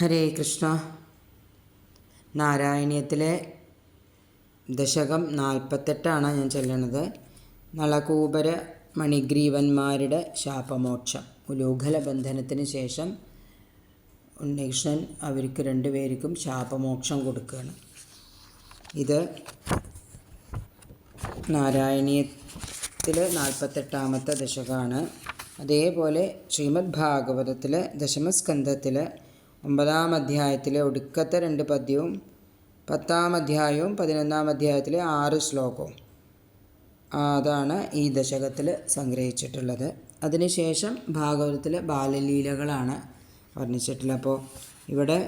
ഹരേ കൃഷ്ണ. നാരായണീയത്തിലെ ദശകം 48 ഞാൻ ചൊല്ലണത്. നളകൂബര മണിഗ്രീവന്മാരുടെ ശാപമോക്ഷം. ഉലൂഖല ബന്ധനത്തിന് ശേഷം ഉണ്ണികൃഷ്ണൻ അവർക്ക് രണ്ടുപേർക്കും ശാപമോക്ഷം കൊടുക്കുകയാണ്. ഇത് നാരായണീയത്തിലെ 48 ദശകമാണ്. അതേപോലെ ശ്രീമദ് ഭാഗവതത്തിലെ ദശമസ്കന്ധത്തിലെ 9 അധ്യായത്തിലെ ഒടുക്കത്തെ 2 പദ്യവും 10 അധ്യായവും 11 അധ്യായത്തിലെ 6 ശ്ലോകവും അതാണ് ഈ ദശകത്തിൽ സംഗ്രഹിച്ചിട്ടുള്ളത്. അതിനുശേഷം ഭാഗവതത്തിലെ ബാലലീലകളാണ് വർണ്ണിച്ചിട്ടുള്ളത്. അപ്പോൾ ഇവിടെ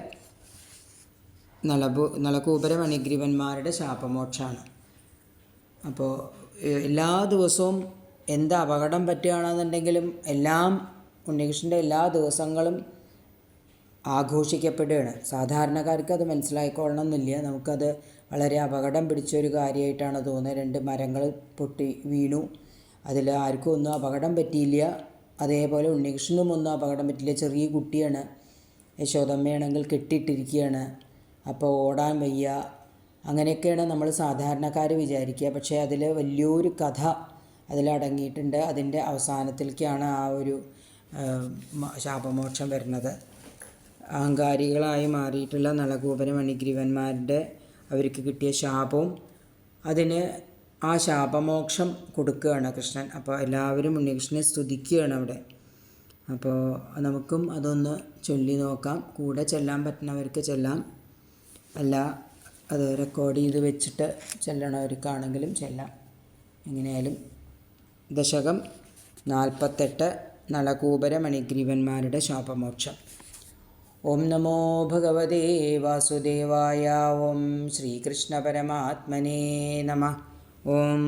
നളകൂബര മണിഗ്രീവന്മാരുടെ ശാപമോക്ഷമാണ്. അപ്പോൾ എല്ലാ ദിവസവും എന്ത് അപകടം പറ്റുകയാണെന്നുണ്ടെങ്കിലും എല്ലാം ഉണ്ണികൃഷ്ണൻ്റെ എല്ലാ ദിവസങ്ങളും ആഘോഷിക്കപ്പെടുകയാണ്. സാധാരണക്കാർക്ക് അത് മനസ്സിലായിക്കൊള്ളണം എന്നില്ല. നമുക്കത് വളരെ അപകടം പിടിച്ചൊരു കാര്യമായിട്ടാണ് തോന്നുന്നത്. 2 മരങ്ങൾ പൊട്ടി വീണു, അതിൽ ആർക്കും ഒന്നും അപകടം പറ്റിയില്ല. അതേപോലെ ഉണ്ണികൃഷ്ണനും ഒന്നും അപകടം പറ്റില്ല. ചെറിയ കുട്ടിയാണ്, യശോദമ്മയാണെങ്കിൽ കെട്ടിയിട്ടിരിക്കുകയാണ്, അപ്പോൾ ഓടാൻ വയ്യ. അങ്ങനെയൊക്കെയാണ് നമ്മൾ സാധാരണക്കാർ വിചാരിക്കുക. പക്ഷേ അതിൽ വലിയൊരു കഥ അതിലടങ്ങിയിട്ടുണ്ട്. അതിൻ്റെ അവസാനത്തിലേക്കാണ് ആ ഒരു ശാപമോക്ഷം വരുന്നത്. അഹങ്കാരികളായി മാറിയിട്ടുള്ള നളകൂബര മണിഗ്രീവന്മാരുടെ അവർക്ക് കിട്ടിയ ശാപവും അതിന് ആ ശാപമോക്ഷം കൊടുക്കുകയാണ് കൃഷ്ണൻ. അപ്പോൾ എല്ലാവരും ഉണ്ണികൃഷ്ണനെ സ്തുതിക്കുകയാണ് അവിടെ. അപ്പോൾ നമുക്കും അതൊന്ന് ചൊല്ലി നോക്കാം. കൂടെ ചെല്ലാൻ പറ്റുന്നവർക്ക് ചെല്ലാം, അല്ല അത് റെക്കോർഡ് ചെയ്ത് വെച്ചിട്ട് ചെല്ലണവർക്കാണെങ്കിലും ചെല്ലാം. എങ്ങനെയായാലും ദശകം 48 നളകൂബര മണിഗ്രീവന്മാരുടെ ശാപമോക്ഷം. ഓം നമോ ഭഗവതേ വാസുദേവായ. ഓം ശ്രീകൃഷ്ണ പരമാത്മനേ നമഃ. ഓം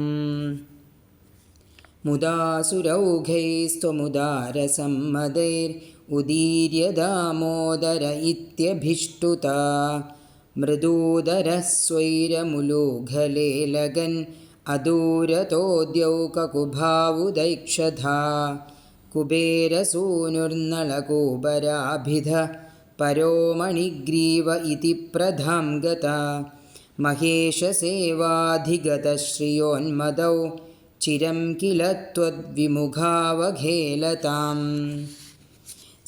മുദാസുരൗഘൈസ്ത്വമുദാരസമ്മതൈർ ഉദീര്യ ഇത്യഭിഷ്ടുതാ മൃദൂദരഃ സ്വൈരമുലൂഖലേ ലഗൻ അദൂരതോദ്യൗ കകുഭാവുദൈക്ഷധാ കുബേരസൂനുർനളകൂബരാഭിധ പരോ മണിഗ്രീവ ഇതി പ്രധാം ഗതാ മഹേശസേവാധിഗതശ്രിയോന്മദൗ ചിരം കില ത്വദ്വിമുഖാവഖേലതാം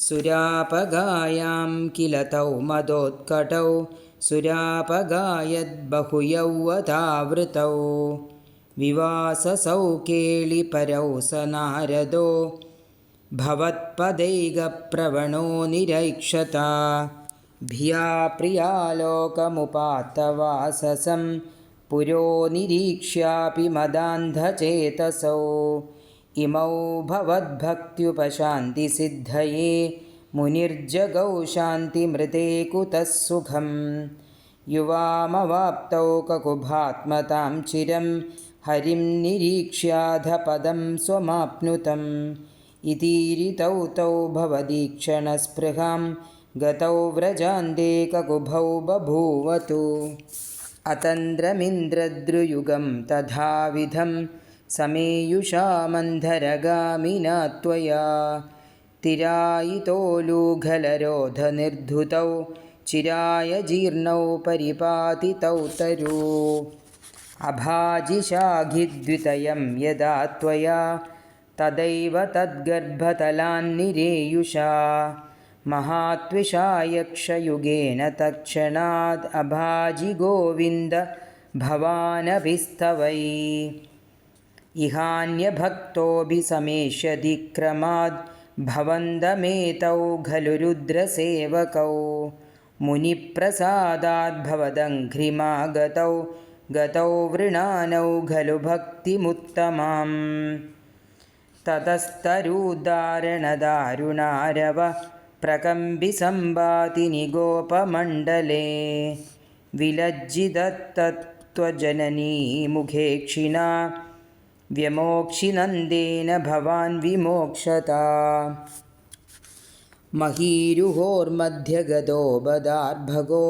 സുരാപഗായാം കില തൗ മദോത്കടൗ സുരാപഗായദ്ബഹുയൗവതാവൃതൗ വിവാസസൗ കേളിപരൗ स नारदो ഭവത്പദൈകപ്രവണോ നിരൈക്ഷതാ ഭിയാ പ്രിയാലോകമുപാത്തവാസസം പുരോ നിരീക്ഷ്യാപി മദാന്ധചേതസൗ ഇമൗ ഭവദ്ഭക്ത്യുപശാന്തിസിദ്ധയേ മുനിർജഗൗ ശാന്തിമൃതേ കുതഃ സുഖം യുവാമവാപ്തൗ കകുഭാത്മതാം ചിരം ഹരിം നിരീക്ഷ്യാധപദം സ്വമാപ്നുതം ഇതീരിതൗ തൗ ഭവദീക്ഷണസ്പൃഹാം ഗതൗ വ്രജാന്തേ കകുഭൗ ബഭൂവതു അതന്ത്രമിന്ദ്രദ്രുയുഗം തഥാവിധം സമേയുഷാമന്ധരഗാമിനാ ത്വയാ തിരായിതോലൂഖലരോധനിർധുതൗ ചിരായ ജീർണൗ പരിപാതിതൗ തരൂ അഭാജിശാഖിദ്വിതയം യദാ ത്വയാ തദൈവ തദ്ഗർഭതലാന്നിരേയുഷാ മഹാത്വിഷായക്ഷയുഗേന തക്ഷണാദ് അഭാജി ഗോവിന്ദ ഭവാനഭിസ്തവൈ ഇഹാന്യഭക്തോഭിസമേഷ്യതിക്രമാദ് ഭവന്തമേതൗ ഖലു രുദ്രസേവകൗ മുനിപ്രസാദാദ് ഭവദംഘ്രിമാഗതൗ ഗതൗ വൃണാനൗ ഖലു ഭക്തിമുത്തമാം തതസ്തരൂദ്ധാരണദാരുണാരവ പ്രകമ്പി സംഭാതി നിഗോപമണ്ഡലേ വിലജ്ജിതത്തത്വജനനീ മുഖേക്ഷിണാ വ്യമോക്ഷിനന്ദേന ഭവാൻ വിമോക്ഷതാ മഹീരുഹോർമധ്യഗതോ ബദാർഭഗോ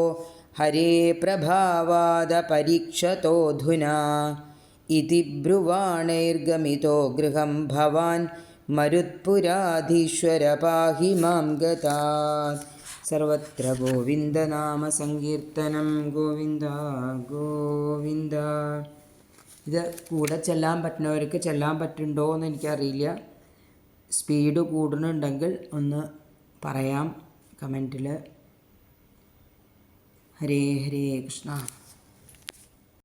ഹരേ പ്രഭാവാദപരീക്ഷതോധുനാ ഇതി ബ്രുവാണൈർഗമിതോ ഗൃഹം ഭവാൻ മരുത്പുരാധീശ്വര പാഹി മാം ഗതാത് സർവത്ര ഗോവിന്ദനാമ സങ്കീർത്തനം. ഗോവിന്ദ ഗോവിന്ദ. ഇത് കൂടെ ചെല്ലാൻ പറ്റുന്നവർക്ക് ചെല്ലാൻ പറ്റുന്നുണ്ടോ എന്ന് എനിക്കറിയില്ല. സ്പീഡ് കൂടുന്നുണ്ടെങ്കിൽ ഒന്ന് പറയാം കമൻറ്റിൽ. ഹരേ ഹരേ കൃഷ്ണ.